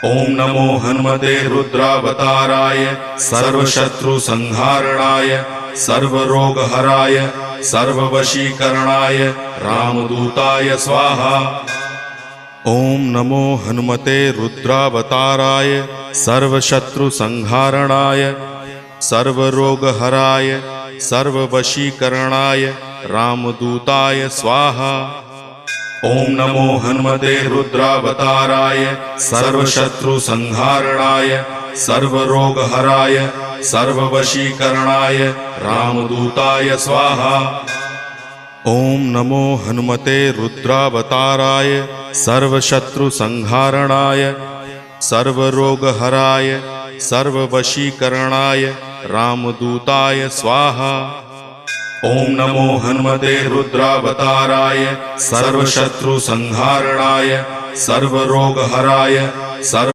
ओम नमो हनुमते रुद्रावताराय सर्वशत्रुसंहारणाय सर्वरोगहराय सर्ववशीकरणाय रामदूताय स्वाहा। ओम नमो हनुमते रुद्रावताराय सर्वशत्रुसंहारणाय सर्वरोगहराय सर्ववशीकरणाय रामदूताय स्वाहा। ओम नमो हनुमते रुद्रावताराय सर्वशत्रुसंहारणाय सर्वरोगहराय सर्ववशीकरणाय रामदूताय स्वाहा। ओम नमो हनुमते रुद्रावताराय सर्वशत्रुसंहारणाय सर्वरोगहराय सर्ववशीकरणाय रामदूताय स्वाहा। ओम नमो हनुमते रुद्रावताराय सर्वशत्रुसंहारणाय सर्वरोगहराय सर्व